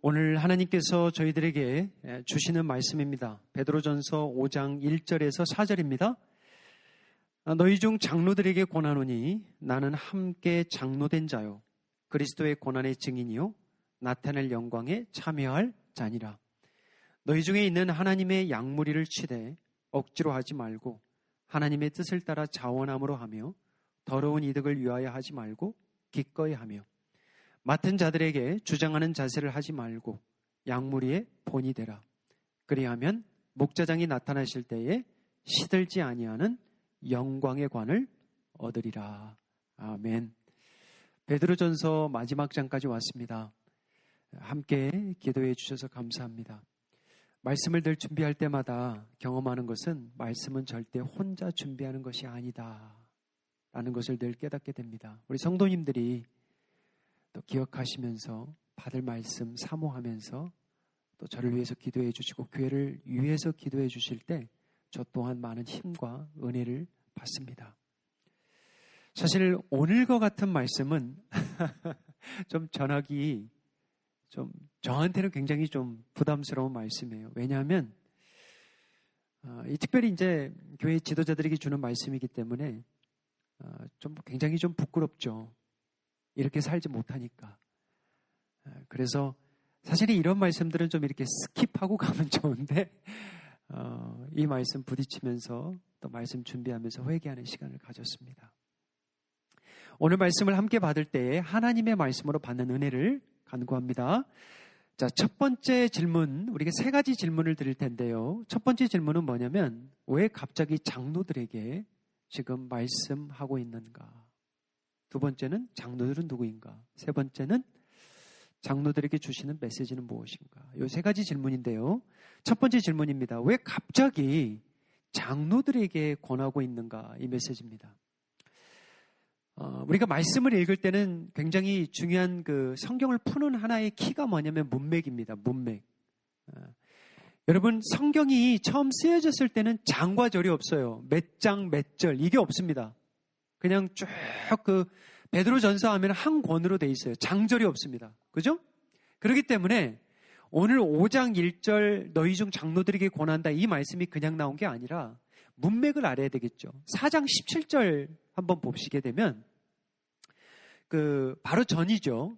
오늘 하나님께서 저희들에게 주시는 말씀입니다. 베드로전서 5장 1절에서 4절입니다. 너희 중 장로들에게 권하노니 나는 함께 장로된 자요 그리스도의 고난의 증인이요 나타낼 영광에 참여할 자니라. 너희 중에 있는 하나님의 양무리를 치되 억지로 하지 말고 하나님의 뜻을 따라 자원함으로 하며 더러운 이득을 위하여 하지 말고 기꺼이 하며 맡은 자들에게 주장하는 자세를 하지 말고 양무리의 본이 되라. 그리하면 목자장이 나타나실 때에 시들지 아니하는 영광의 관을 얻으리라. 아멘. 베드로전서 마지막 장까지 왔습니다. 함께 기도해 주셔서 감사합니다. 말씀을 늘 준비할 때마다 경험하는 것은 말씀은 절대 혼자 준비하는 것이 아니다 라는 것을 늘 깨닫게 됩니다. 우리 성도님들이 또 기억하시면서 받을 말씀 사모하면서 또 저를 위해서 기도해 주시고 교회를 위해서 기도해 주실 때 저 또한 많은 힘과 은혜를 받습니다. 사실 오늘과 같은 말씀은 좀 전하기 좀 저한테는 굉장히 좀 부담스러운 말씀이에요. 왜냐하면 특별히 이제 교회 지도자들에게 주는 말씀이기 때문에 좀 굉장히 좀 부끄럽죠. 이렇게 살지 못하니까. 그래서 사실 이런 말씀들은 좀 이렇게 스킵하고 가면 좋은데 이 말씀 부딪히면서 또 말씀 준비하면서 회개하는 시간을 가졌습니다. 오늘 말씀을 함께 받을 때에 하나님의 말씀으로 받는 은혜를 간구합니다. 자, 첫 번째 질문, 우리가 세 가지 질문을 드릴 텐데요. 첫 번째 질문은 뭐냐면 왜 갑자기 장로들에게 지금 말씀하고 있는가? 두 번째는 장로들은 누구인가? 세 번째는 장로들에게 주시는 메시지는 무엇인가? 이 세 가지 질문인데요. 첫 번째 질문입니다. 왜 갑자기 장로들에게 권하고 있는가? 이 메시지입니다. 우리가 말씀을 읽을 때는 굉장히 중요한 그 성경을 푸는 하나의 키가 뭐냐면 문맥입니다. 문맥. 여러분 성경이 처음 쓰여졌을 때는 장과 절이 없어요. 몇 장, 몇 절 이게 없습니다. 그냥 쭉 그 베드로전서 하면 한 권으로 돼 있어요. 장절이 없습니다. 그죠? 그렇기 때문에 오늘 5장 1절 너희 중 장로들에게 권한다 이 말씀이 그냥 나온 게 아니라 문맥을 알아야 되겠죠. 4장 17절 한번 보시게 되면 바로 전이죠.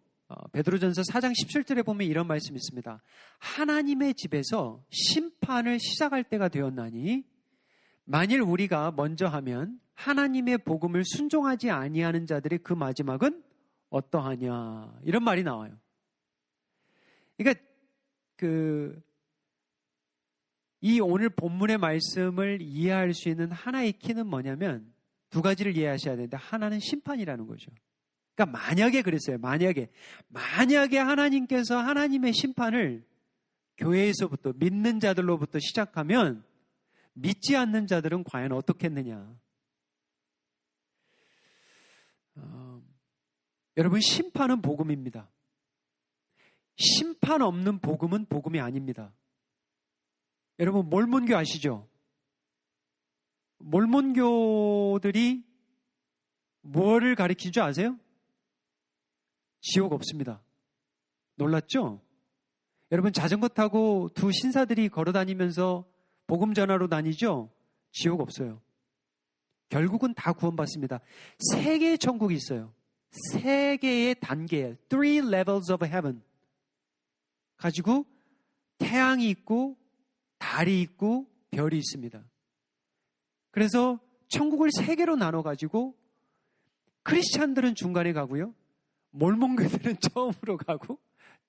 베드로전서 4장 17절에 보면 이런 말씀이 있습니다. 하나님의 집에서 심판을 시작할 때가 되었나니 만일 우리가 먼저 하면 하나님의 복음을 순종하지 아니하는 자들의 그 마지막은 어떠하냐 이런 말이 나와요. 그러니까 이 오늘 본문의 말씀을 이해할 수 있는 하나의 키는 뭐냐면 두 가지를 이해하셔야 되는데 하나는 심판이라는 거죠. 그러니까 만약에 그랬어요. 만약에 하나님께서 하나님의 심판을 교회에서부터 믿는 자들로부터 시작하면 믿지 않는 자들은 과연 어떻겠느냐. 여러분 심판은 복음입니다. 심판 없는 복음은 복음이 아닙니다. 여러분 몰몬교 아시죠? 몰몬교들이 뭐를 가리키는 줄 아세요? 지옥 없습니다. 놀랐죠? 여러분 자전거 타고 두 신사들이 걸어다니면서 복음 전하러 다니죠? 지옥 없어요. 결국은 다 구원받습니다. 세 개의 천국이 있어요. 세 개의 단계, 3 levels of heaven 가지고 태양이 있고 달이 있고 별이 있습니다. 그래서 천국을 세 개로 나눠가지고 크리스찬들은 중간에 가고요. 몰몬교들은 처음으로 가고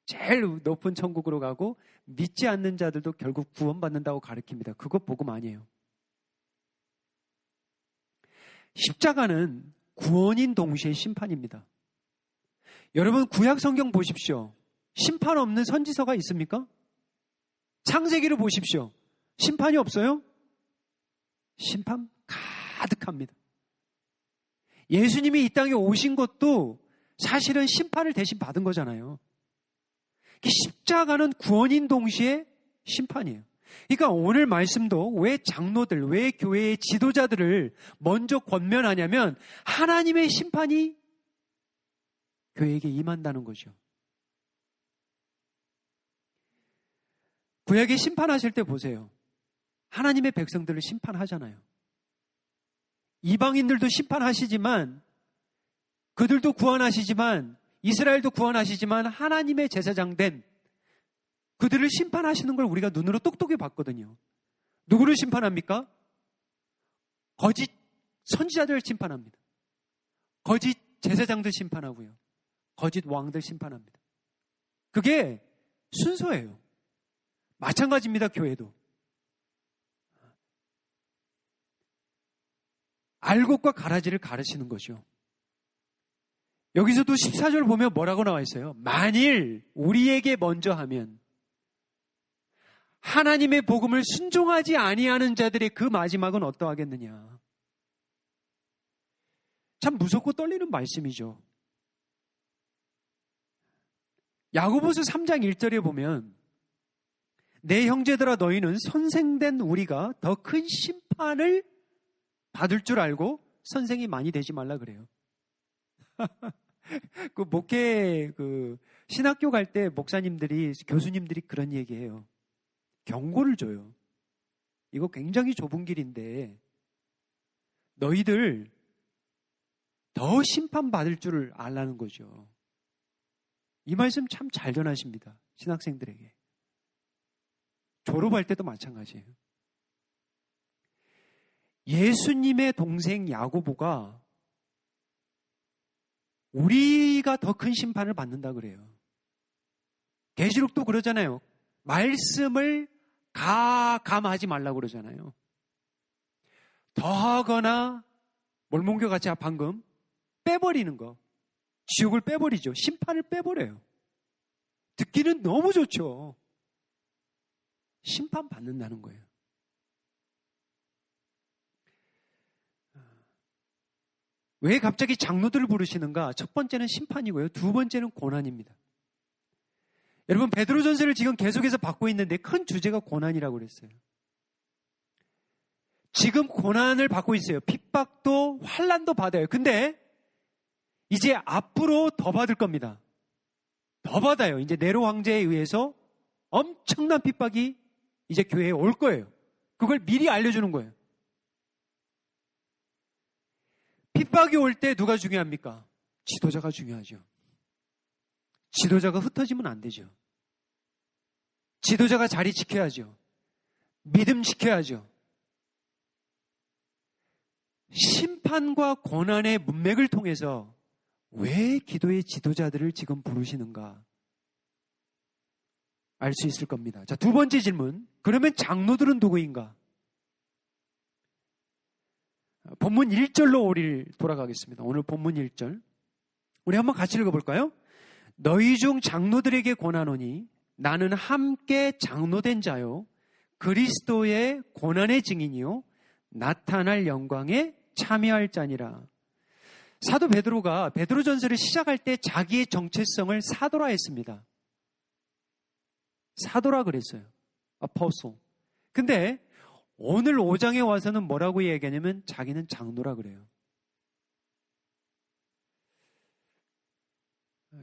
제일 높은 천국으로 가고 믿지 않는 자들도 결국 구원받는다고 가르칩니다. 그거 복음 아니에요. 십자가는 구원인 동시에 심판입니다. 여러분 구약 성경 보십시오. 심판 없는 선지서가 있습니까? 창세기를 보십시오. 심판이 없어요? 심판 가득합니다. 예수님이 이 땅에 오신 것도 사실은 심판을 대신 받은 거잖아요. 십자가는 구원인 동시에 심판이에요. 그러니까 오늘 말씀도 왜 장로들, 왜 교회의 지도자들을 먼저 권면하냐면 하나님의 심판이 교회에게 임한다는 거죠. 구약에 심판하실 때 보세요. 하나님의 백성들을 심판하잖아요. 이방인들도 심판하시지만, 그들도 구원하시지만, 이스라엘도 구원하시지만 하나님의 제사장 된 그들을 심판하시는 걸 우리가 눈으로 똑똑히 봤거든요. 누구를 심판합니까? 거짓 선지자들을 심판합니다. 거짓 제사장들 심판하고요. 거짓 왕들 심판합니다. 그게 순서예요. 마찬가지입니다. 교회도. 알곡과 가라지를 가르치는 거죠. 여기서도 14절 보면 뭐라고 나와 있어요? 만일 우리에게 먼저 하면 하나님의 복음을 순종하지 아니하는 자들의 그 마지막은 어떠하겠느냐. 참 무섭고 떨리는 말씀이죠. 야고보서 3장 1절에 보면 내 형제들아 너희는 선생된 우리가 더 큰 심판을 받을 줄 알고 선생이 많이 되지 말라 그래요. 그 목회 신학교 갈 때 목사님들이 교수님들이 그런 얘기해요. 경고를 줘요. 이거 굉장히 좁은 길인데 너희들 더 심판받을 줄을 알라는 거죠. 이 말씀 참 잘 전하십니다. 신학생들에게. 졸업할 때도 마찬가지예요. 예수님의 동생 야고보가 우리가 더 큰 심판을 받는다 그래요. 계시록도 그러잖아요. 말씀을 감하지 말라고 그러잖아요. 더하거나 몰몬교 같이 방금 빼버리는 거. 지옥을 빼버리죠. 심판을 빼버려요. 듣기는 너무 좋죠. 심판받는다는 거예요. 왜 갑자기 장로들을 부르시는가? 첫 번째는 심판이고요. 두 번째는 고난입니다. 여러분, 베드로전서를 지금 계속해서 받고 있는데 큰 주제가 고난이라고 그랬어요. 지금 고난을 받고 있어요. 핍박도 환난도 받아요. 근데 이제 앞으로 더 받을 겁니다. 더 받아요. 이제 네로 황제에 의해서 엄청난 핍박이 이제 교회에 올 거예요. 그걸 미리 알려주는 거예요. 핍박이 올 때 누가 중요합니까? 지도자가 중요하죠. 지도자가 흩어지면 안 되죠. 지도자가 자리 지켜야죠. 믿음 지켜야죠. 심판과 고난의 문맥을 통해서 왜 기도의 지도자들을 지금 부르시는가 알 수 있을 겁니다. 자, 두 번째 질문. 그러면 장로들은 누구인가? 본문 1절로 우리 돌아가겠습니다. 오늘 본문 1절. 우리 한번 같이 읽어볼까요? 너희 중 장로들에게 권하노니 나는 함께 장로된 자요 그리스도의 고난의 증인이요 나타날 영광에 참여할 자니라. 사도 베드로가 베드로전서를 시작할 때 자기의 정체성을 사도라 했습니다. 사도라 그랬어요. 아포스톨. 근데 오늘 5장에 와서는 뭐라고 얘기하냐면 자기는 장로라 그래요.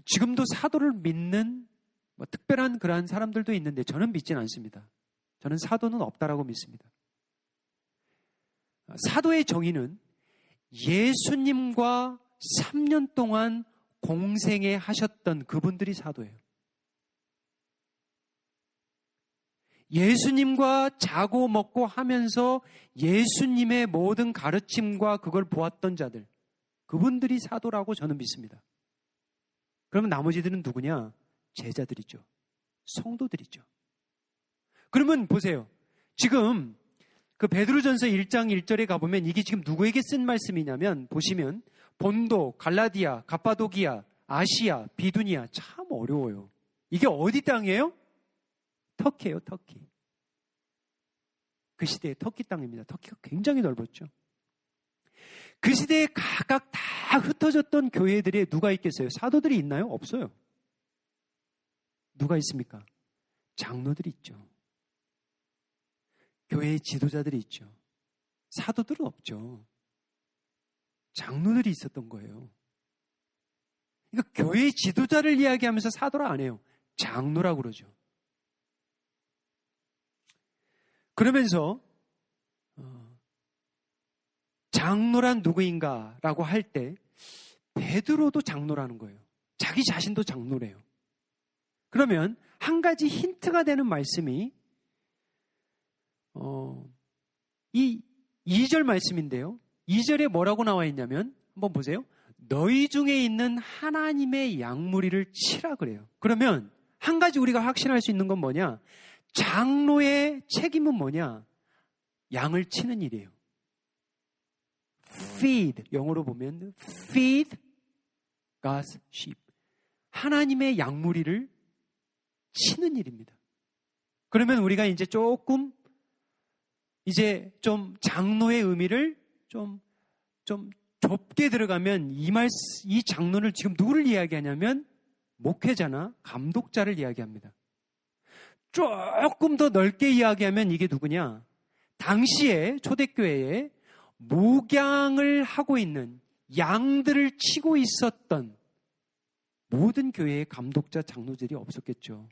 지금도 사도를 믿는 특별한 그러한 사람들도 있는데 저는 믿지는 않습니다. 저는 사도는 없다라고 믿습니다. 사도의 정의는 예수님과 3년 동안 공생애 하셨던 그분들이 사도예요. 예수님과 자고 먹고 하면서 예수님의 모든 가르침과 그걸 보았던 자들, 그분들이 사도라고 저는 믿습니다. 그러면 나머지들은 누구냐? 제자들이죠. 성도들이죠. 그러면 보세요. 지금 그 베드로전서 1장 1절에 가보면 이게 지금 누구에게 쓴 말씀이냐면 보시면 본도, 갈라디아, 갑바도기아, 아시아, 비두니아 참 어려워요. 이게 어디 땅이에요? 터키예요, 터키. 그 시대의 터키 땅입니다. 터키가 굉장히 넓었죠. 그 시대에 각각 다 흩어졌던 교회들에 누가 있겠어요? 사도들이 있나요? 없어요. 누가 있습니까? 장로들이 있죠. 교회의 지도자들이 있죠. 사도들은 없죠. 장로들이 있었던 거예요. 그러니까 교회의 지도자를 이야기하면서 사도라 안 해요. 장로라고 그러죠. 그러면서 장로란 누구인가라고 할 때 베드로도 장로라는 거예요. 자기 자신도 장로래요. 그러면 한 가지 힌트가 되는 말씀이 이 2절 말씀인데요. 2절에 뭐라고 나와 있냐면 한번 보세요. 너희 중에 있는 하나님의 양무리를 치라 그래요. 그러면 한 가지 우리가 확신할 수 있는 건 뭐냐? 장로의 책임은 뭐냐? 양을 치는 일이에요. feed, 영어로 보면 feed God's sheep. 하나님의 양무리를 치는 일입니다. 그러면 우리가 이제 조금 이제 좀 장로의 의미를 좀 좁게 들어가면 이 장로를 지금 누구를 이야기하냐면 목회자나 감독자를 이야기합니다. 조금 더 넓게 이야기하면 이게 누구냐? 당시에 초대교회에 목양을 하고 있는 양들을 치고 있었던 모든 교회의 감독자, 장로들이 없었겠죠.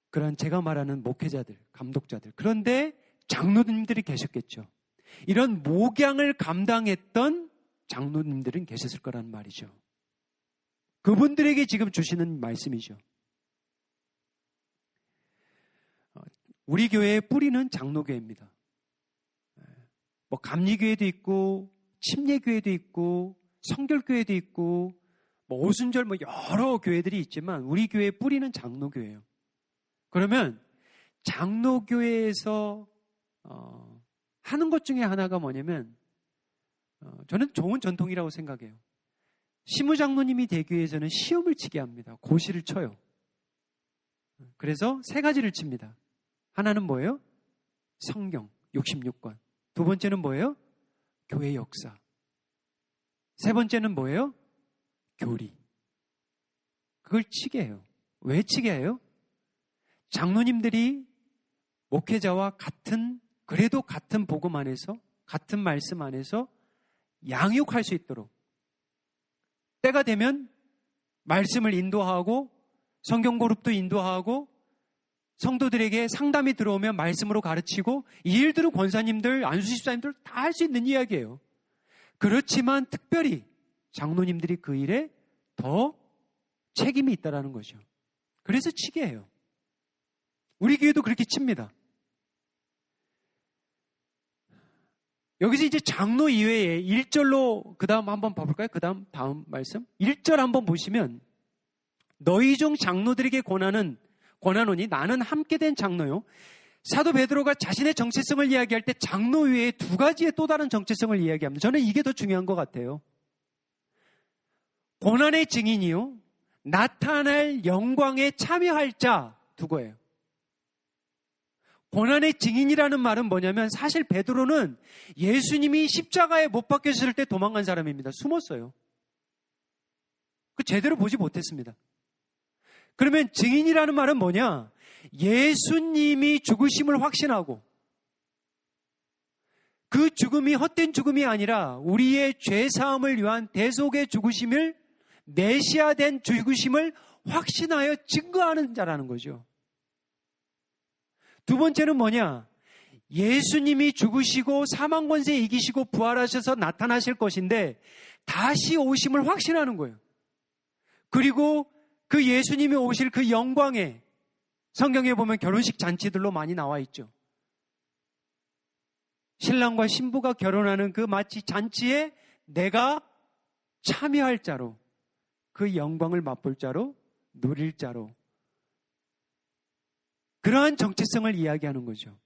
그런 제가 말하는 목회자들, 감독자들. 그런데 장로님들이 계셨겠죠. 이런 목양을 감당했던 장로님들은 계셨을 거라는 말이죠. 그분들에게 지금 주시는 말씀이죠. 우리 교회의 뿌리는 장로교회입니다. 뭐 감리교회도 있고 침례교회도 있고 성결교회도 있고 뭐 오순절 뭐 여러 교회들이 있지만 우리 교회의 뿌리는 장로교회예요. 그러면 장로교회에서 하는 것 중에 하나가 뭐냐면 저는 좋은 전통이라고 생각해요. 시무장로님이 되기 위해서는 시험을 치게 합니다. 고시를 쳐요. 그래서 3가지를 칩니다. 하나는 뭐예요? 성경 66권. 두 번째는 뭐예요? 교회 역사. 세 번째는 뭐예요? 교리. 그걸 치게 해요. 왜 치게 해요? 장로님들이 목회자와 그래도 같은 복음 안에서, 같은 말씀 안에서 양육할 수 있도록 때가 되면 말씀을 인도하고 성경 그룹도 인도하고 성도들에게 상담이 들어오면 말씀으로 가르치고 이 일들은 권사님들, 안수집사님들 다 할 수 있는 이야기예요. 그렇지만 특별히 장로님들이 그 일에 더 책임이 있다라는 거죠. 그래서 치게 해요. 우리 교회도 그렇게 칩니다. 여기서 이제 장로 이외에 1절로 그 다음 한번 봐볼까요? 다음 말씀 1절 한번 보시면 너희 중 장로들에게 권하노니 나는 함께 된 장로요. 사도 베드로가 자신의 정체성을 이야기할 때 장로 외에 2가지의 또 다른 정체성을 이야기합니다. 저는 이게 더 중요한 것 같아요. 고난의 증인이요. 나타날 영광에 참여할 자 두고예요. 고난의 증인이라는 말은 뭐냐면 사실 베드로는 예수님이 십자가에 못 박혔을 때 도망간 사람입니다. 숨었어요. 그 제대로 보지 못했습니다. 그러면 증인이라는 말은 뭐냐? 예수님이 죽으심을 확신하고 그 죽음이 헛된 죽음이 아니라 우리의 죄사함을 위한 대속의 죽으심을 메시아된 죽으심을 확신하여 증거하는 자라는 거죠. 두 번째는 뭐냐? 예수님이 죽으시고 사망 권세 이기시고 부활하셔서 나타나실 것인데 다시 오심을 확신하는 거예요. 그리고 그 예수님이 오실 그 영광에 성경에 보면 결혼식 잔치들로 많이 나와 있죠. 신랑과 신부가 결혼하는 그 마치 잔치에 내가 참여할 자로 그 영광을 맛볼 자로 누릴 자로 그러한 정체성을 이야기하는 거죠.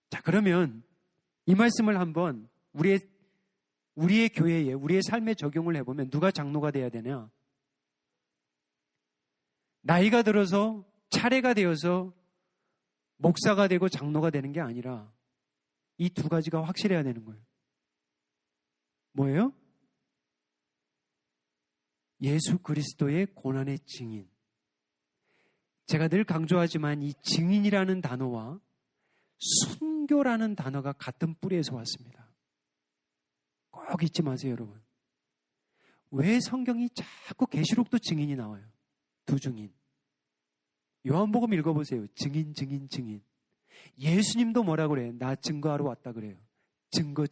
자, 그러면 이 말씀을 한번 우리의 교회에 우리의 삶에 적용을 해보면 누가 장로가 돼야 되냐? 나이가 들어서 차례가 되어서 목사가 되고 장로가 되는 게 아니라 이 2가지가 확실해야 되는 거예요. 뭐예요? 예수 그리스도의 고난의 증인. 제가 늘 강조하지만 이 증인이라는 단어와 순교라는 단어가 같은 뿌리에서 왔습니다. 꼭 잊지 마세요, 여러분. 왜 성경이 자꾸 계시록도 증인이 나와요? 2증인. 요한복음 읽어보세요. 증인. 예수님도 뭐라 그래요? 나 증거하러 왔다 그래요. 증거.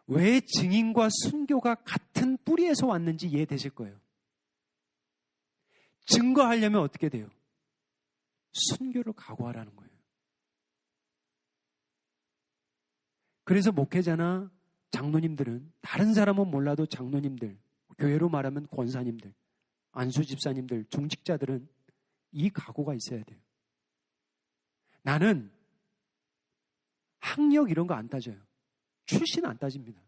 왜 증인과 순교가 같은 뿌리에서 왔는지 이해되실 거예요. 증거하려면 어떻게 돼요? 순교를 각오하라는 거예요. 그래서 목회자나 장로님들은, 다른 사람은 몰라도 장로님들, 교회로 말하면 권사님들, 안수 집사님들, 중직자들은 이 각오가 있어야 돼요. 나는 학력 이런 거 안 따져요. 출신 안 따집니다.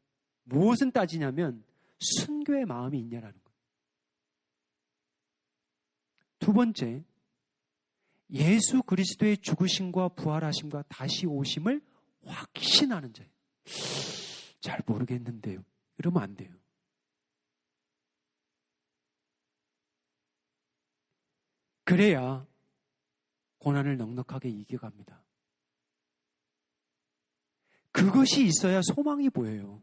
무엇은 따지냐면 순교의 마음이 있냐라는 거예요. 두 번째, 예수 그리스도의 죽으심과 부활하심과 다시 오심을 확신하는 자예요. 잘 모르겠는데요. 이러면 안 돼요. 그래야 고난을 넉넉하게 이겨갑니다. 그것이 있어야 소망이 보여요.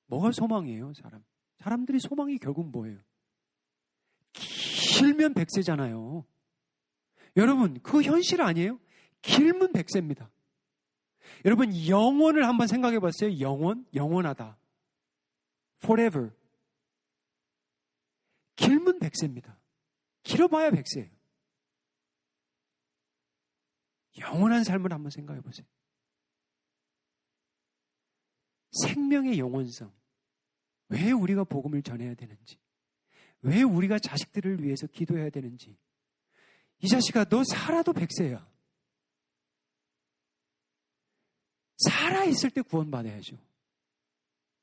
뭐가 소망이에요, 사람? 사람들이 소망이 결국 뭐예요? 길면 백세잖아요. 여러분, 그거 현실 아니에요? 길면 백세입니다. 여러분, 영원을 한번 생각해 봤어요? 영원하다. Forever. 길면 백세입니다. 길어봐야 백세예요. 영원한 삶을 한번 생각해 보세요. 생명의 영원성. 왜 우리가 복음을 전해야 되는지, 왜 우리가 자식들을 위해서 기도해야 되는지. 이 자식아, 너 살아도 백세야. 살아있을 때 구원받아야죠.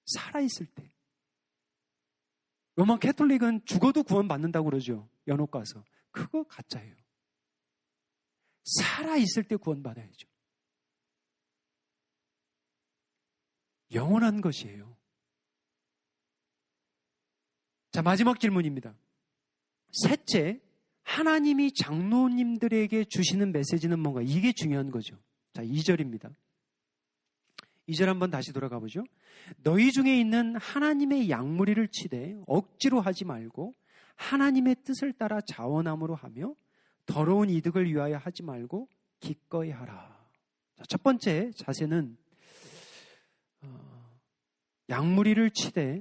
살아있을 때. 로마 캐톨릭은 죽어도 구원받는다고 그러죠. 연옥 가서. 그거 가짜예요. 살아있을 때 구원받아야죠. 영원한 것이에요. 자, 마지막 질문입니다. 셋째, 하나님이 장로님들에게 주시는 메시지는 뭔가? 이게 중요한 거죠. 자, 2절입니다. 2절 한번 다시 돌아가 보죠. 너희 중에 있는 하나님의 양무리를 치되 억지로 하지 말고 하나님의 뜻을 따라 자원함으로 하며 더러운 이득을 위하여 하지 말고 기꺼이 하라. 자, 첫 번째 자세는 양무리를 치되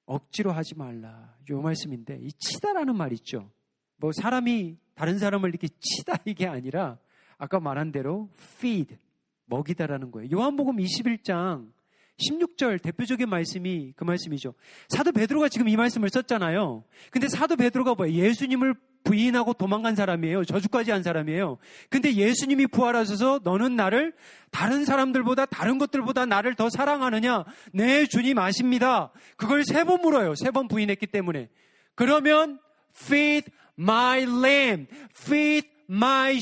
억지로 하지 말라. 요 말씀인데, 이 치다라는 말 있죠. 뭐 사람이 다른 사람을 이렇게 치다 이게 아니라 아까 말한 대로 feed, 먹이다라는 거예요. 요한복음 21장 16절 대표적인 말씀이 그 말씀이죠. 사도 베드로가 지금 이 말씀을 썼잖아요. 근데 사도 베드로가 뭐예요? 예수님을 부인하고 도망간 사람이에요. 저주까지 한 사람이에요. 근데 예수님이 부활하셔서 너는 나를 다른 사람들보다, 다른 것들보다 나를 더 사랑하느냐? 네, 주님 아십니다. 그걸 3번 물어요. 3번 부인했기 때문에. 그러면 feed my lamb, feed my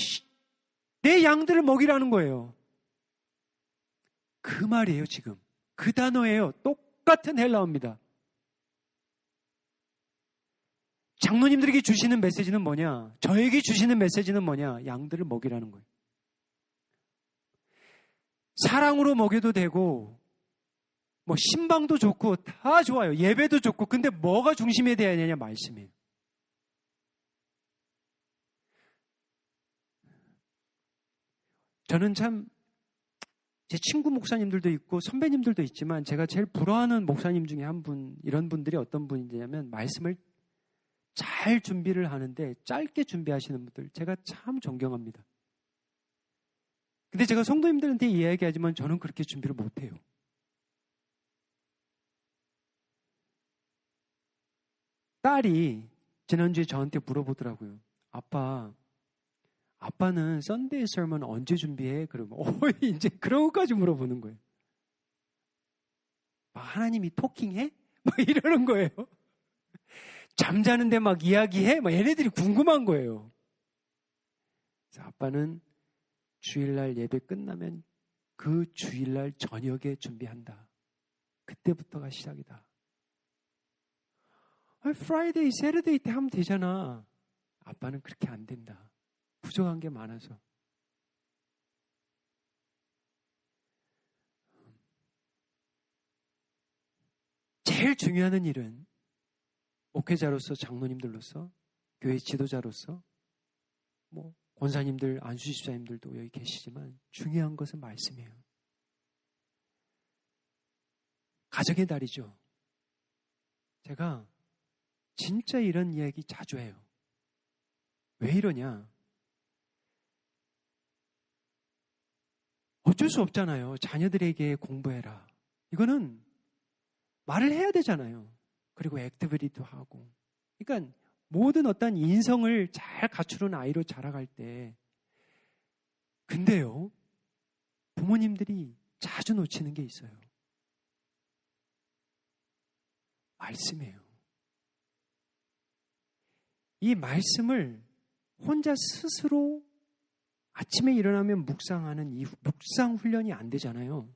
내 양들을 먹이라는 거예요. 그 말이에요, 지금. 그 단어예요. 똑같은 헬라어입니다. 장로님들에게 주시는 메시지는 뭐냐? 저에게 주시는 메시지는 뭐냐? 양들을 먹이라는 거예요. 사랑으로 먹여도 되고, 뭐 신방도 좋고 다 좋아요. 예배도 좋고. 근데 뭐가 중심에 되어야 되냐? 말씀이에요. 저는 참 제 친구 목사님들도 있고 선배님들도 있지만 제가 제일 부러워하는 목사님 중에 한 분, 이런 분들이 어떤 분이냐면 말씀을 잘 준비를 하는데 짧게 준비하시는 분들, 제가 참 존경합니다. 근데 제가 성도님들한테 이야기하지만 저는 그렇게 준비를 못해요. 딸이 지난주에 저한테 물어보더라고요. 아빠는 썬데이 설문 언제 준비해? 그러면 이제 그런 것까지 물어보는 거예요. 하나님이 토킹해? 이러는 거예요. 잠자는데 막 이야기해? 얘네들이 궁금한 거예요. 그래서 아빠는 주일날 예배 끝나면 그 주일날 저녁에 준비한다. 그때부터가 시작이다. 프라이데이, 세러데이 때 하면 되잖아. 아빠는 그렇게 안 된다. 부족한 게 많아서. 제일 중요한 일은 목회자로서, 장로님들로서, 교회 지도자로서 권사님들, 안수 집사님들도 여기 계시지만 중요한 것은 말씀이에요. 가정의 달이죠. 제가 진짜 이런 이야기 자주 해요. 왜 이러냐? 어쩔 수 없잖아요. 자녀들에게 공부해라. 이거는 말을 해야 되잖아요. 그리고 액티비티도 하고. 그러니까 모든 어떤 인성을 잘 갖추는 아이로 자라갈 때 근데요. 부모님들이 자주 놓치는 게 있어요. 말씀이에요. 이 말씀을 혼자 스스로 아침에 일어나면 묵상하는 이 묵상 훈련이 안 되잖아요.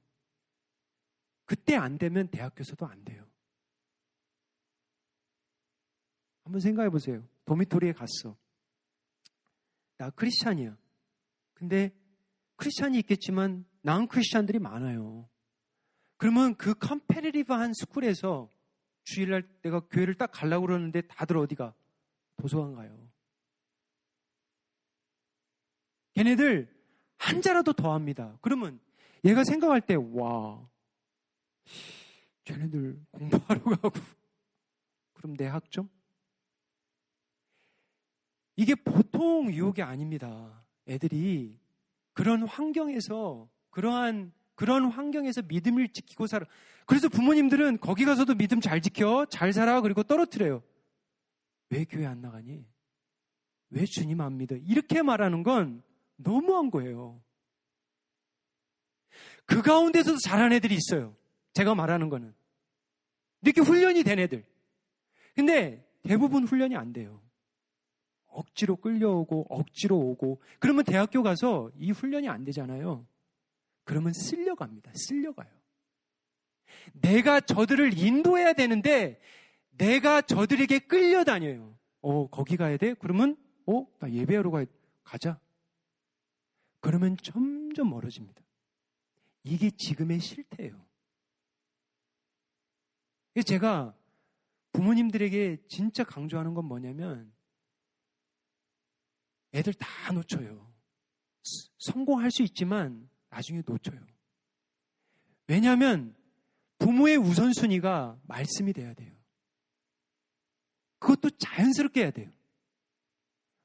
그때 안 되면 대학교에서도 안 돼요. 한번 생각해 보세요. 도미토리에 갔어. 나 크리스찬이야. 근데 크리스찬이 있겠지만 난 크리스찬들이 많아요. 그러면 그 컴페티티브한 스쿨에서 주일날 내가 교회를 딱 가려고 그러는데 다들 어디가? 도서관 가요. 걔네들 한자라도 더 합니다. 그러면 얘가 생각할 때 와, 쟤네들 공부하러 가고 그럼 내 학점? 이게 보통 유혹이 아닙니다. 애들이 그런 환경에서 그런 환경에서 믿음을 지키고 살아. 그래서 부모님들은 거기 가서도 믿음 잘 지켜, 잘 살아, 그리고 떨어뜨려요. 왜 교회 안 나가니? 왜 주님 안 믿어? 이렇게 말하는 건 너무한 거예요. 그 가운데서도 잘한 애들이 있어요. 제가 말하는 거는. 이렇게 훈련이 된 애들. 근데 대부분 훈련이 안 돼요. 억지로 끌려오고 억지로 오고 그러면 대학교 가서 이 훈련이 안 되잖아요. 그러면 쓸려갑니다. 쓸려가요. 내가 저들을 인도해야 되는데 내가 저들에게 끌려다녀요. 거기 가야 돼? 그러면 나 예배하러 가자. 그러면 점점 멀어집니다. 이게 지금의 실태예요. 제가 부모님들에게 진짜 강조하는 건 뭐냐면 애들 다 놓쳐요. 성공할 수 있지만 나중에 놓쳐요. 왜냐하면 부모의 우선순위가 말씀이 돼야 돼요. 그것도 자연스럽게 해야 돼요.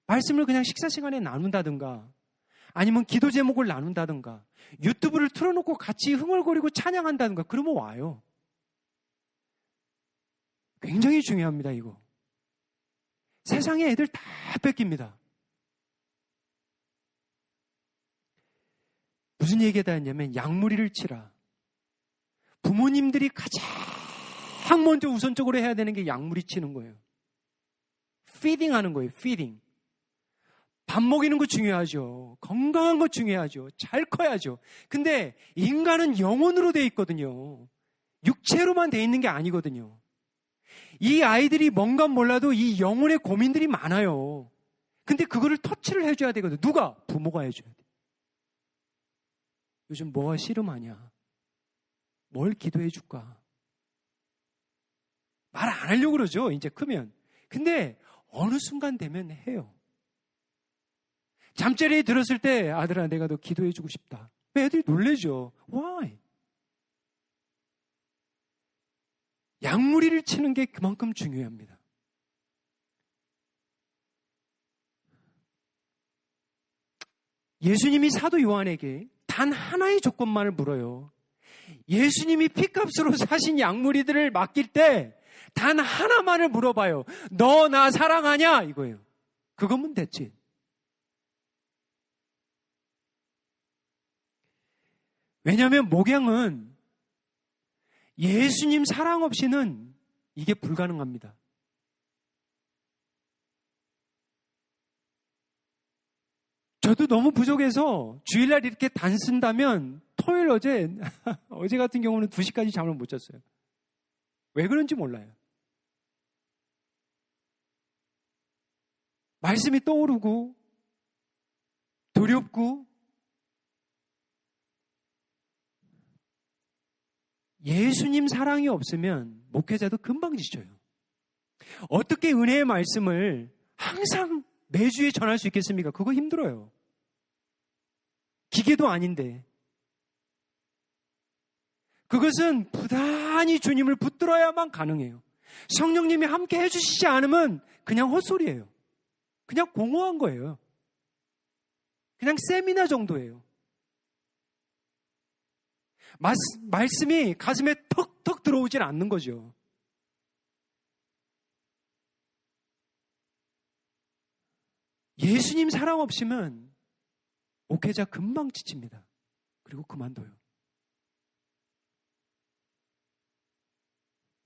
말씀을 그냥 식사 시간에 나눈다든가 아니면 기도 제목을 나눈다든가 유튜브를 틀어놓고 같이 흥얼거리고 찬양한다든가 그러면 와요. 굉장히 중요합니다. 이거. 세상에 애들 다 뺏깁니다. 무슨 얘기가 했냐면 양무리를 치라. 부모님들이 가장 먼저 우선적으로 해야 되는 게 양무리 치는 거예요. 피딩 하는 거예요. 피딩. 밥 먹이는 거 중요하죠. 건강한 거 중요하죠. 잘 커야죠. 근데 인간은 영혼으로 돼 있거든요. 육체로만 돼 있는 게 아니거든요. 이 아이들이 뭔가 몰라도 이 영혼의 고민들이 많아요. 근데 그거를 터치를 해줘야 되거든요. 누가? 부모가 해줘야 돼. 요즘 뭐가 씨름하냐? 뭘 기도해 줄까? 말 안 하려고 그러죠. 이제 크면. 근데 어느 순간 되면 해요. 잠자리에 들었을 때 아들아 내가 너 기도해 주고 싶다. 애들이 놀래죠. Why? 양무리를 치는 게 그만큼 중요합니다. 예수님이 사도 요한에게 단 하나의 조건만을 물어요. 예수님이 피값으로 사신 양무리들을 맡길 때 단 하나만을 물어봐요. 너 나 사랑하냐? 이거예요. 그거면 됐지. 왜냐하면 목양은 예수님 사랑 없이는 이게 불가능합니다. 저도 너무 부족해서 주일날 이렇게 단쓴다면 토요일 어제 같은 경우는 2시까지 잠을 못 잤어요. 왜 그런지 몰라요. 말씀이 떠오르고 두렵고 예수님 사랑이 없으면 목회자도 금방 지쳐요. 어떻게 은혜의 말씀을 항상 매주에 전할 수 있겠습니까? 그거 힘들어요. 기계도 아닌데. 그것은 부단히 주님을 붙들어야만 가능해요. 성령님이 함께 해주시지 않으면 그냥 헛소리예요. 그냥 공허한 거예요. 그냥 세미나 정도예요. 말씀이 가슴에 턱턱 들어오질 않는 거죠. 예수님 사랑 없이면 목회자 금방 지칩니다. 그리고 그만둬요.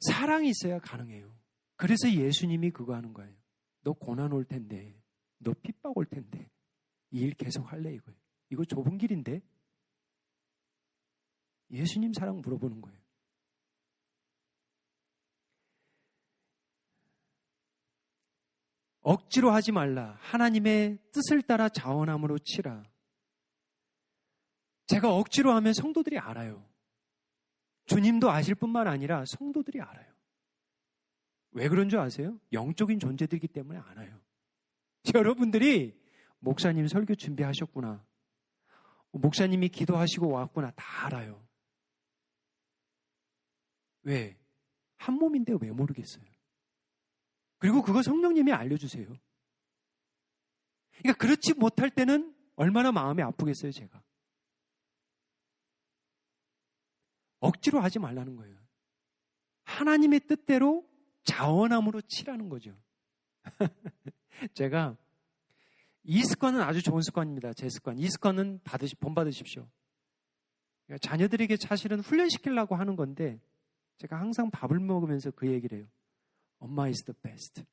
사랑이 있어야 가능해요. 그래서 예수님이 그거 하는 거예요. 너 고난 올 텐데, 너 핍박 올 텐데 이 일 계속 할래 이거예요. 이거 좁은 길인데? 예수님 사랑 물어보는 거예요. 억지로 하지 말라. 하나님의 뜻을 따라 자원함으로 치라. 제가 억지로 하면 성도들이 알아요. 주님도 아실 뿐만 아니라 성도들이 알아요. 왜 그런 줄 아세요? 영적인 존재들이기 때문에 알아요. 여러분들이 목사님 설교 준비하셨구나. 목사님이 기도하시고 왔구나. 다 알아요. 왜? 한 몸인데 왜 모르겠어요? 그리고 그거 성령님이 알려주세요. 그러니까 그렇지 못할 때는 얼마나 마음이 아프겠어요, 제가. 억지로 하지 말라는 거예요. 하나님의 뜻대로 자원함으로 치라는 거죠. 제가 이 습관은 아주 좋은 습관입니다. 제 습관. 이 습관은 본받으십시오. 그러니까 자녀들에게 사실은 훈련시키려고 하는 건데 제가 항상 밥을 먹으면서 그 얘기를 해요. 엄마 is the best.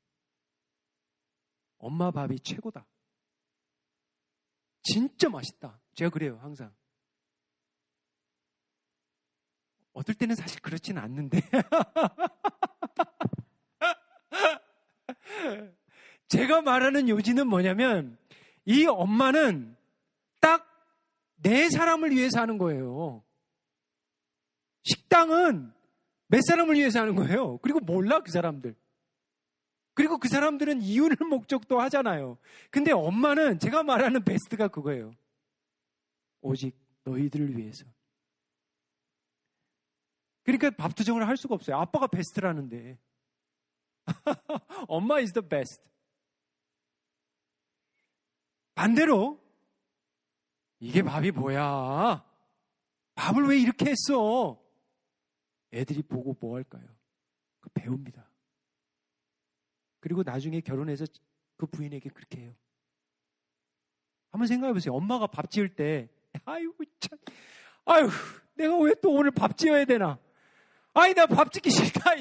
엄마 밥이 최고다. 진짜 맛있다. 제가 그래요, 항상. 어떨 때는 사실 그렇지는 않는데. 제가 말하는 요지는 뭐냐면 이 엄마는 딱 내 사람을 위해서 하는 거예요. 식당은 몇 사람을 위해서 하는 거예요. 그리고 몰라 그 사람들. 그리고 그 사람들은 이윤을 목적도 하잖아요. 근데 엄마는 제가 말하는 베스트가 그거예요. 오직 너희들을 위해서. 그러니까 밥투정을 할 수가 없어요. 아빠가 베스트라는데. 엄마 is the best. 반대로 이게 밥이 뭐야? 밥을 왜 이렇게 했어? 애들이 보고 뭐 할까요? 그 배웁니다. 그리고 나중에 결혼해서 그 부인에게 그렇게 해요. 한번 생각해 보세요. 엄마가 밥 지을 때 아이고 참, 아유 내가 왜 또 오늘 밥 지어야 되나? 아이 나 밥 짓기 싫다.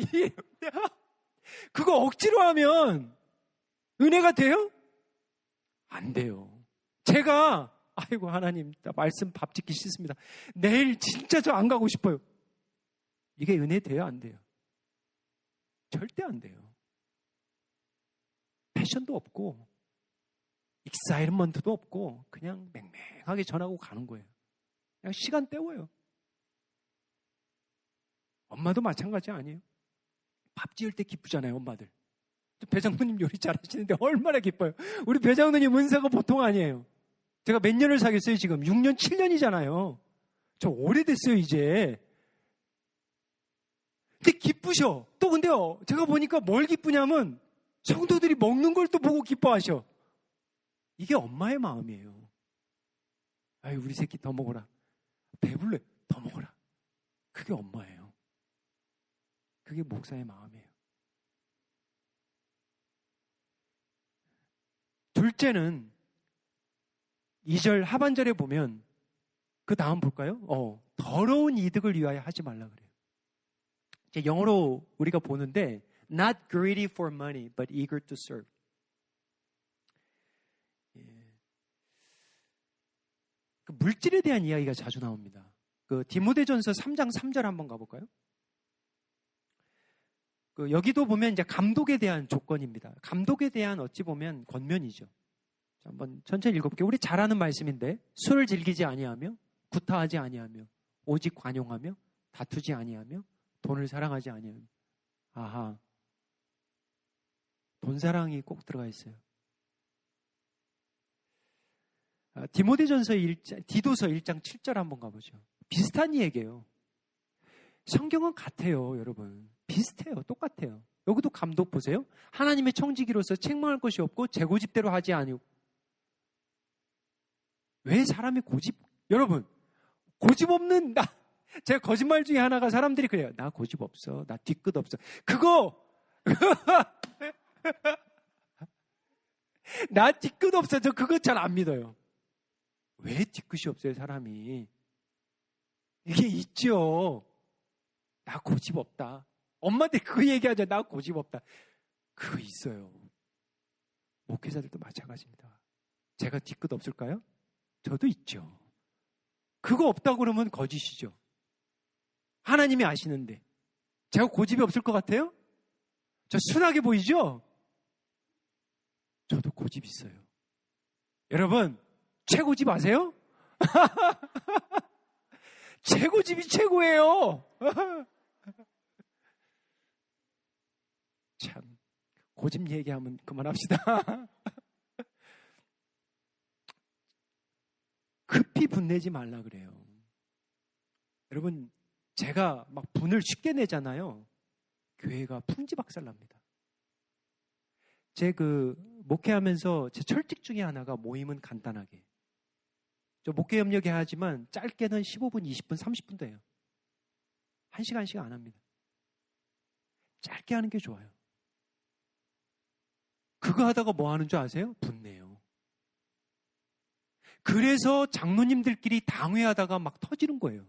그거 억지로 하면 은혜가 돼요? 안 돼요. 제가 아이고 하나님 나 말씀 밥 짓기 싫습니다. 내일 진짜 저 안 가고 싶어요. 이게 은혜 돼요? 안 돼요? 절대 안 돼요. 패션도 없고 익사이먼트도 없고 그냥 맹맹하게 전하고 가는 거예요. 그냥 시간 때워요. 엄마도 마찬가지 아니에요? 밥 지을 때 기쁘잖아요, 엄마들. 배장로님 요리 잘하시는데 얼마나 기뻐요. 우리 배장로님 은사가 보통 아니에요. 제가 몇 년을 사귀었어요, 지금? 6년, 7년이잖아요. 저 오래됐어요, 이제. 근데 기쁘셔. 또 근데요, 제가 보니까 뭘 기쁘냐면 성도들이 먹는 걸 또 보고 기뻐하셔. 이게 엄마의 마음이에요. 아유, 우리 새끼 더 먹어라. 배불러. 더 먹어라. 그게 엄마예요. 그게 목사의 마음이에요. 둘째는 2절 하반절에 보면 그 다음 볼까요? 더러운 이득을 위하여 하지 말라 그래요. 이제 영어로 우리가 보는데 not greedy for money but eager to serve. 그 물질에 대한 이야기가 자주 나옵니다. 그 디모데전서 3장 3절 한번 가볼까요? 그 여기도 보면 이제 감독에 대한 조건입니다. 감독에 대한 어찌 보면 권면이죠. 한번 천천히 읽어볼게요. 우리 잘 아는 말씀인데 술을 즐기지 아니하며 구타하지 아니하며 오직 관용하며 다투지 아니하며 돈을 사랑하지 아니하며. 아하, 돈 사랑이 꼭 들어가 있어요. 디도서 1장 7절 한번 가보죠. 비슷한 얘기예요. 성경은 같아요, 여러분. 비슷해요. 똑같아요. 여기도 감독 보세요. 하나님의 청지기로서 책망할 것이 없고 제 고집대로 하지 아니오. 왜 사람이 여러분, 고집 없는 제가 거짓말 중에 하나가 사람들이 그래요. 나 고집 없어. 나 뒤끝 없어. 나 뒤끝 없어. 저 그거 잘 안 믿어요. 왜 뒤끝이 없어요, 사람이? 이게 있죠. 나 고집 없다. 엄마한테 그거 얘기하죠. 나 고집 없다. 그거 있어요. 목회자들도 마찬가지입니다. 제가 뒤끝 없을까요? 저도 있죠. 그거 없다고 그러면 거짓이죠. 하나님이 아시는데. 제가 고집이 없을 것 같아요? 저 순하게 보이죠? 저도 고집 있어요. 여러분, 최고집 아세요? 최고집이 최고예요. 참, 고집 얘기하면 그만합시다. 급히 분내지 말라 그래요. 여러분, 제가 막 분을 쉽게 내잖아요. 교회가 풍지박살납니다. 제 목회하면서 제 철칙 중에 하나가 모임은 간단하게. 저 목회 협력에 하지만 짧게는 15분, 20분, 30분도 해요. 1시간씩 안 합니다. 짧게 하는 게 좋아요. 그거 하다가 뭐 하는 줄 아세요? 분내요. 그래서 장로님들끼리 당회하다가 막 터지는 거예요.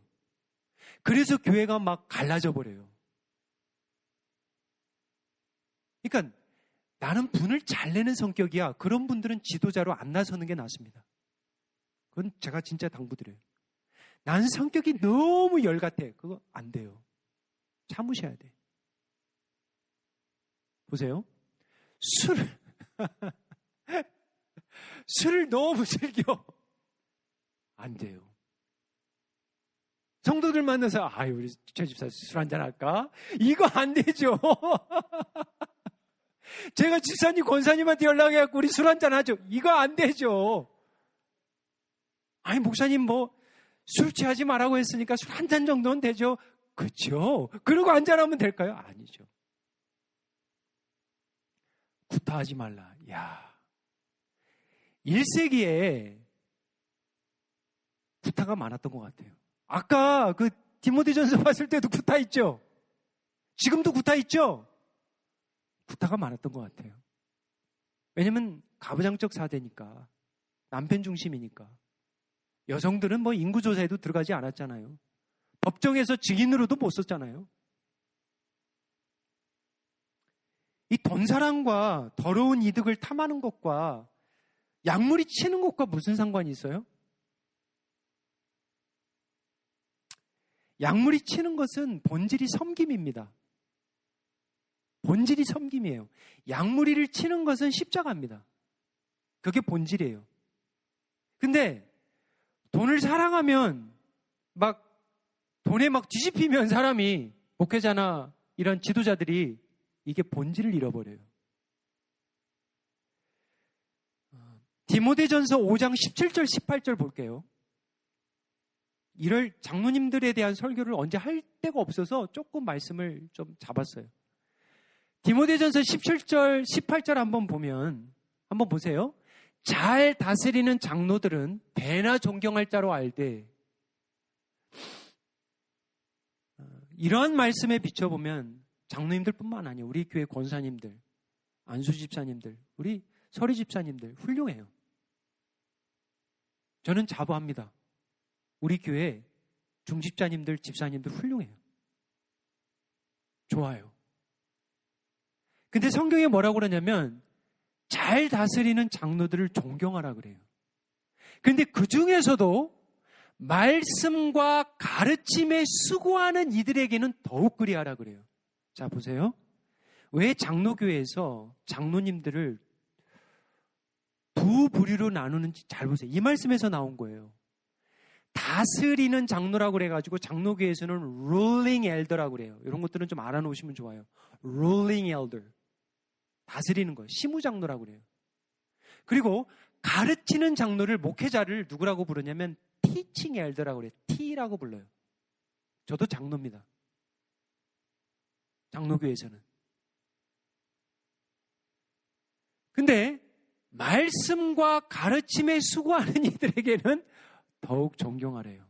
그래서 교회가 막 갈라져 버려요. 그러니까 나는 분을 잘 내는 성격이야. 그런 분들은 지도자로 안 나서는 게 낫습니다. 그건 제가 진짜 당부드려요. 난 성격이 너무 열 같아. 그거 안 돼요. 참으셔야 돼. 보세요. 술을 너무 즐겨. 안 돼요. 성도들 만나서 우리 최 집사 술 한잔 할까? 이거 안 되죠. 제가 집사님, 권사님한테 연락해갖고 우리 술 한잔 하죠. 이거 안 되죠. 목사님 술 취하지 말라고 했으니까 술 한 잔 정도는 되죠. 그렇죠. 그러고 한잔하면 될까요? 아니죠. 구타하지 말라. 1세기에 구타가 많았던 것 같아요. 아까 디모데전서 봤을 때도 구타 있죠? 지금도 구타 있죠? 구타가 많았던 것 같아요. 왜냐면 가부장적 사대니까, 남편 중심이니까. 여성들은 인구조사에도 들어가지 않았잖아요. 법정에서 증인으로도 못 썼잖아요. 이 돈사랑과 더러운 이득을 탐하는 것과 약물이 치는 것과 무슨 상관이 있어요? 약물이 치는 것은 본질이 섬김입니다. 본질이 섬김이에요. 약물이를 치는 것은 십자가입니다. 그게 본질이에요. 근데 돈을 사랑하면 돈에 뒤집히면 사람이, 목회자나 이런 지도자들이 이게 본질을 잃어버려요. 디모데전서 5장 17절 18절 볼게요. 이럴 장로님들에 대한 설교를 언제 할 데가 없어서 조금 말씀을 좀 잡았어요. 디모데전서 17절 18절 한번 보세요. 잘 다스리는 장로들은 배나 존경할 자로 알되, 이러한 말씀에 비춰보면 장로님들뿐만 아니에요. 우리 교회 권사님들, 안수 집사님들, 우리 서리 집사님들 훌륭해요. 저는 자부합니다. 우리 교회 중집사님들, 집사님들 훌륭해요. 좋아요. 근데 성경에 뭐라고 그러냐면 잘 다스리는 장로들을 존경하라 그래요. 그런데 그 중에서도 말씀과 가르침에 수고하는 이들에게는 더욱 그리하라 그래요. 자, 보세요. 왜 장로교회에서 장로님들을 두 부류로 나누는지 잘 보세요. 이 말씀에서 나온 거예요. 다스리는 장로라고 그래가지고 장로교회에서는 ruling elder라고 그래요. 이런 것들은 좀 알아놓으시면 좋아요. ruling elder. 다스리는 거예요. 시무장로라고 그래요. 그리고 가르치는 장로를, 목회자를 누구라고 부르냐면 teaching elder라고 그래요. T라고 불러요. 저도 장로입니다. 장로교회에서는. 근데 말씀과 가르침에 수고하는 이들에게는 더욱 존경하래요.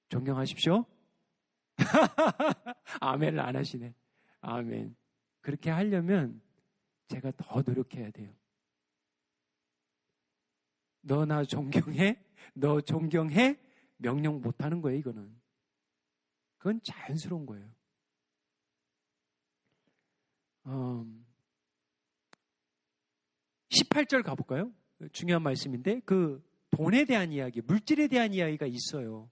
존경하십시오. 아멘을 안 하시네. 아멘. 그렇게 하려면 제가 더 노력해야 돼요. 너 나 존경해? 너 존경해? 명령 못하는 거예요, 이거는. 그건 자연스러운 거예요. 18절 가볼까요? 중요한 말씀인데 그 돈에 대한 이야기, 물질에 대한 이야기가 있어요.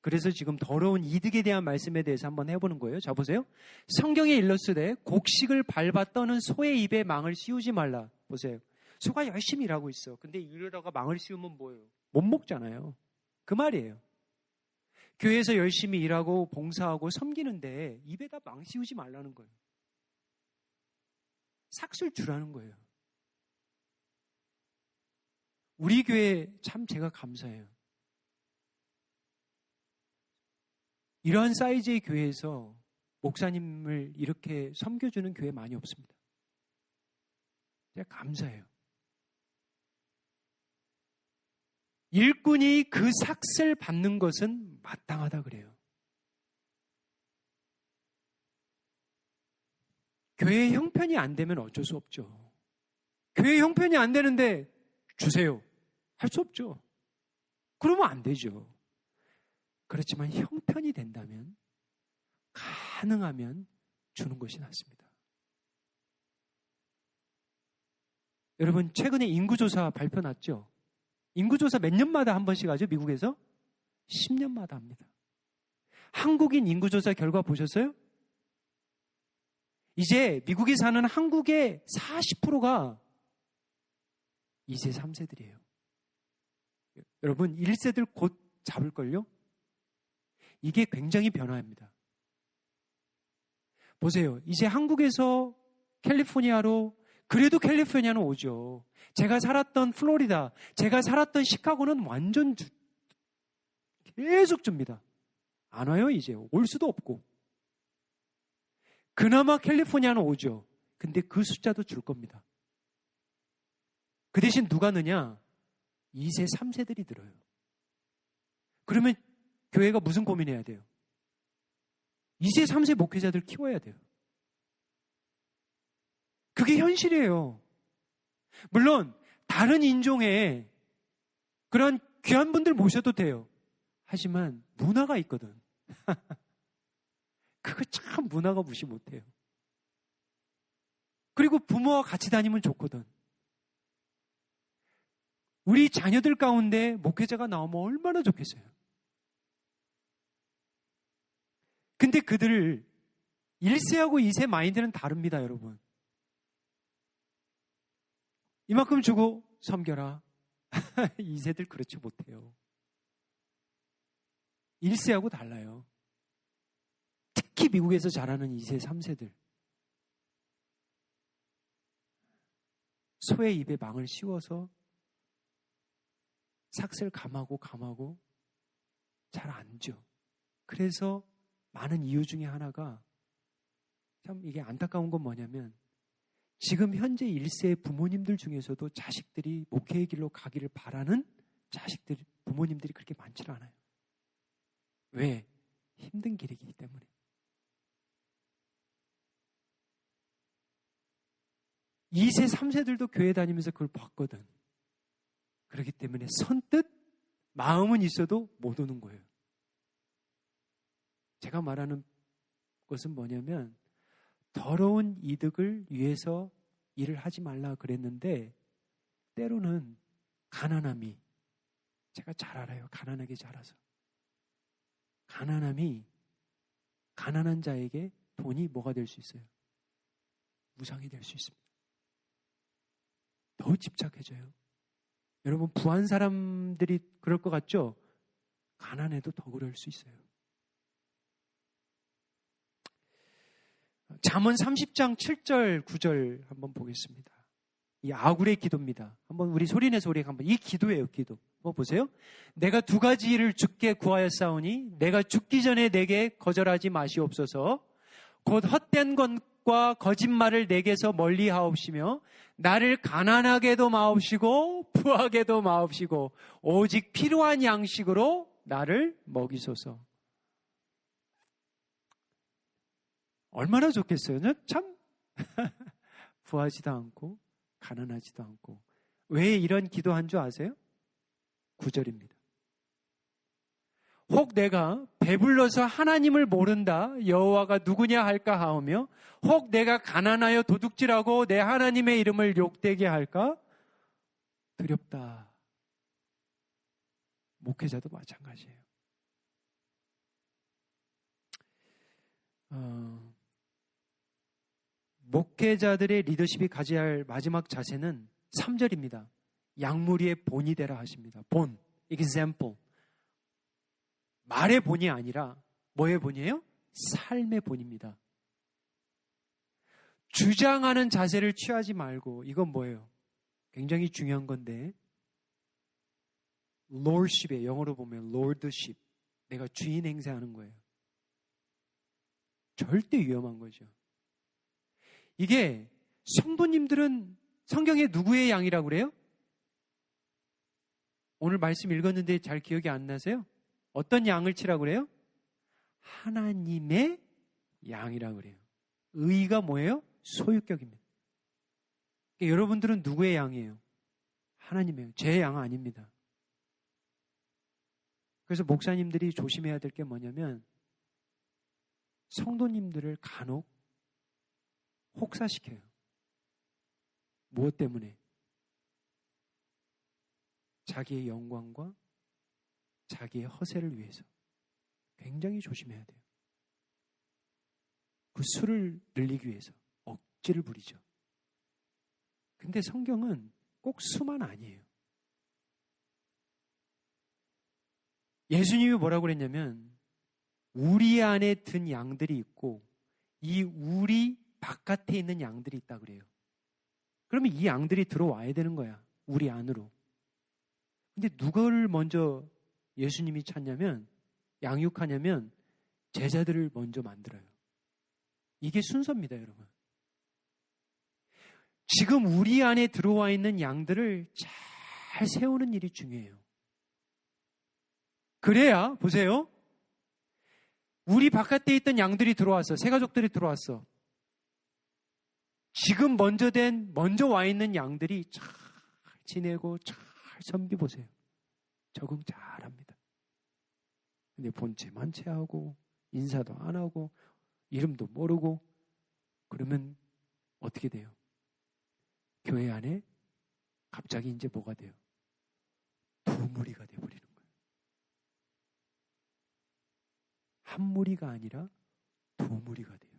그래서 지금 더러운 이득에 대한 말씀에 대해서 한번 해보는 거예요. 자, 보세요. 성경에 일렀으되 곡식을 밟아 떠는 소의 입에 망을 씌우지 말라. 보세요. 소가 열심히 일하고 있어. 근데 이러다가 망을 씌우면 뭐예요? 못 먹잖아요. 그 말이에요. 교회에서 열심히 일하고 봉사하고 섬기는데 입에다 망 씌우지 말라는 거예요. 삭슬 주라는 거예요. 우리 교회 참 제가 감사해요. 이러한 사이즈의 교회에서 목사님을 이렇게 섬겨주는 교회 많이 없습니다. 제가 감사해요. 일꾼이 그 삭슬 받는 것은 마땅하다 그래요. 교회의 형편이 안 되면 어쩔 수 없죠. 교회의 형편이 안 되는데 주세요. 할 수 없죠. 그러면 안 되죠. 그렇지만 형편이 된다면, 가능하면 주는 것이 낫습니다. 여러분, 최근에 인구조사 발표 났죠? 인구조사 몇 년마다 한 번씩 하죠? 미국에서? 10년마다 합니다. 한국인 인구조사 결과 보셨어요? 이제 미국에 사는 한국의 40%가 2세, 3세들이에요. 여러분, 1세들 곧 잡을걸요? 이게 굉장히 변화입니다. 보세요. 이제 한국에서 캘리포니아로, 그래도 캘리포니아는 오죠. 제가 살았던 플로리다, 제가 살았던 시카고는 완전 계속 줍니다. 안 와요, 이제. 올 수도 없고. 그나마 캘리포니아는 오죠. 근데 그 숫자도 줄 겁니다. 그 대신 누가 느냐? 2세, 3세들이 들어요. 그러면 교회가 무슨 고민해야 돼요? 2세, 3세 목회자들 키워야 돼요. 그게 현실이에요. 물론 다른 인종의 그런 귀한 분들 모셔도 돼요. 하지만 문화가 있거든. 그거 참 문화가 무시 못해요. 그리고 부모와 같이 다니면 좋거든. 우리 자녀들 가운데 목회자가 나오면 얼마나 좋겠어요. 근데 그들 1세하고 2세 마인드는 다릅니다, 여러분. 이만큼 주고 섬겨라. 2세들 그렇지 못해요. 1세하고 달라요. 특히 미국에서 자라는 2세, 3세들. 소의 입에 망을 씌워서 삭슬 감하고 잘 안 줘. 그래서 많은 이유 중에 하나가, 참 이게 안타까운 건 뭐냐면, 지금 현재 1세 부모님들 중에서도 자식들이 목회의 길로 가기를 바라는 부모님들이 그렇게 많지 않아요. 왜? 힘든 길이기 때문에. 이 세 3세들도 교회 다니면서 그걸 봤거든. 그렇기 때문에 선뜻 마음은 있어도 못 오는 거예요. 제가 말하는 것은 뭐냐면, 더러운 이득을 위해서 일을 하지 말라 그랬는데, 때로는 가난함이, 제가 잘 알아요. 가난하게 자라서. 가난함이 가난한 자에게 돈이 뭐가 될 수 있어요? 무상이 될 수 있습니다. 더 집착해져요. 여러분, 부한 사람들이 그럴 것 같죠? 가난해도 더 그럴 수 있어요. 잠언 30장 7절 9절 한번 보겠습니다. 이 아굴의 기도입니다. 한번 우리 소리내서 우리 한번 이 기도예요, 기도. 뭐 보세요. 내가 두 가지를 주께 구하였사오니 내가 죽기 전에 내게 거절하지 마시옵소서. 곧 헛된 것과 거짓말을 내게서 멀리하옵시며 나를 가난하게도 마옵시고 부하게도 마옵시고 오직 필요한 양식으로 나를 먹이소서. 얼마나 좋겠어요. 참 부하지도 않고 가난하지도 않고. 왜 이런 기도한 줄 아세요? 9절입니다. 혹 내가 배불러서 하나님을 모른다 여호와가 누구냐 할까 하오며 혹 내가 가난하여 도둑질하고 내 하나님의 이름을 욕되게 할까 두렵다. 목회자도 마찬가지예요. 목회자들의 리더십이 가져야 할 마지막 자세는 3절입니다. 양무리의 본이 되라 하십니다. 본, example. 말의 본이 아니라 뭐의 본이에요? 삶의 본입니다. 주장하는 자세를 취하지 말고 이건 뭐예요? 굉장히 중요한 건데 lordship에 영어로 보면 lordship. 내가 주인 행세하는 거예요. 절대 위험한 거죠. 이게 성도님들은 성경에 누구의 양이라고 그래요? 오늘 말씀 읽었는데 잘 기억이 안 나세요? 어떤 양을 치라고 그래요? 하나님의 양이라고 그래요. 의가 뭐예요? 소유격입니다. 그러니까 여러분들은 누구의 양이에요? 하나님의, 제 양 아닙니다. 그래서 목사님들이 조심해야 될 게 뭐냐면 성도님들을 간혹 혹사시켜요. 무엇 때문에? 자기의 영광과 자기의 허세를 위해서 굉장히 조심해야 돼요. 그 수를 늘리기 위해서 억지를 부리죠. 근데 성경은 꼭 수만 아니에요. 예수님이 뭐라고 그랬냐면 우리 안에 든 양들이 있고 이 우리 바깥에 있는 양들이 있다 그래요. 그러면 이 양들이 들어와야 되는 거야. 우리 안으로. 근데 누구를 먼저 예수님이 찾냐면 양육하냐면 제자들을 먼저 만들어요. 이게 순서입니다, 여러분. 지금 우리 안에 들어와 있는 양들을 잘 세우는 일이 중요해요. 그래야 보세요. 우리 바깥에 있던 양들이 들어왔어. 새 가족들이 들어왔어. 지금 먼저 와 있는 양들이 잘 지내고 잘 섬기보세요. 적응 잘합니다. 근데 본체만 체하고 인사도 안 하고 이름도 모르고 그러면 어떻게 돼요? 교회 안에 갑자기 이제 뭐가 돼요? 두 무리가 돼버리는 거예요. 한 무리가 아니라 두 무리가 돼요.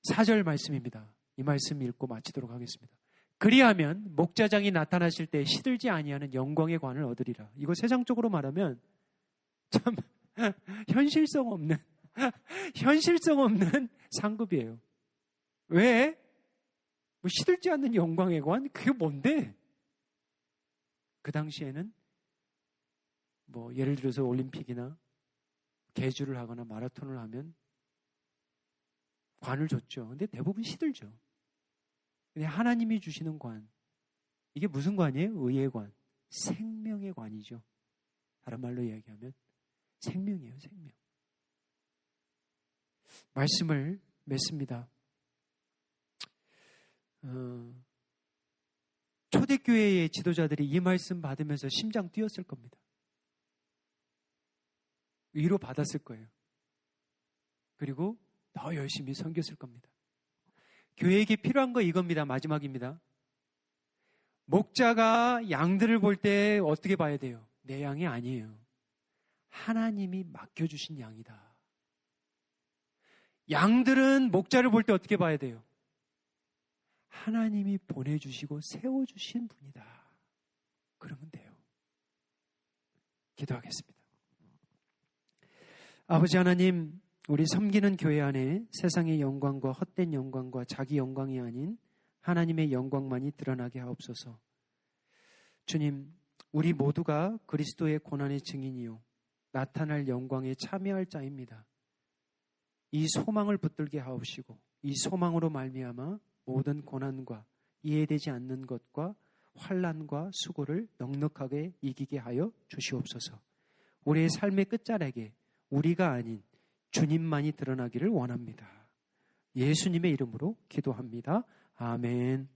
4절 말씀입니다. 이 말씀 읽고 마치도록 하겠습니다. 그리하면 목자장이 나타나실 때 시들지 아니하는 영광의 관을 얻으리라. 이거 세상적으로 말하면 참 현실성 없는 상급이에요. 왜? 뭐 시들지 않는 영광의 관? 그게 뭔데? 그 당시에는 뭐 예를 들어서 올림픽이나 계주를 하거나 마라톤을 하면 관을 줬죠. 근데 대부분 시들죠. 근데 하나님이 주시는 관, 이게 무슨 관이에요? 의의 관, 생명의 관이죠. 다른 말로 이야기하면 생명이에요, 생명. 말씀을 맺습니다. 초대교회의 지도자들이 이 말씀 받으면서 심장 뛰었을 겁니다. 위로 받았을 거예요. 그리고 더 열심히 섬겼을 겁니다. 교회에게 필요한 거 이겁니다. 마지막입니다. 목자가 양들을 볼 때 어떻게 봐야 돼요? 내 양이 아니에요. 하나님이 맡겨주신 양이다. 양들은 목자를 볼 때 어떻게 봐야 돼요? 하나님이 보내주시고 세워주신 분이다. 그러면 돼요. 기도하겠습니다. 아버지 하나님, 우리 섬기는 교회 안에 세상의 영광과 헛된 영광과 자기 영광이 아닌 하나님의 영광만이 드러나게 하옵소서. 주님, 우리 모두가 그리스도의 고난의 증인이요 나타날 영광에 참여할 자입니다. 이 소망을 붙들게 하옵시고 이 소망으로 말미암아 모든 고난과 이해되지 않는 것과 환난과 수고를 넉넉하게 이기게 하여 주시옵소서. 우리의 삶의 끝자락에 우리가 아닌 주님만이 드러나기를 원합니다. 예수님의 이름으로 기도합니다. 아멘.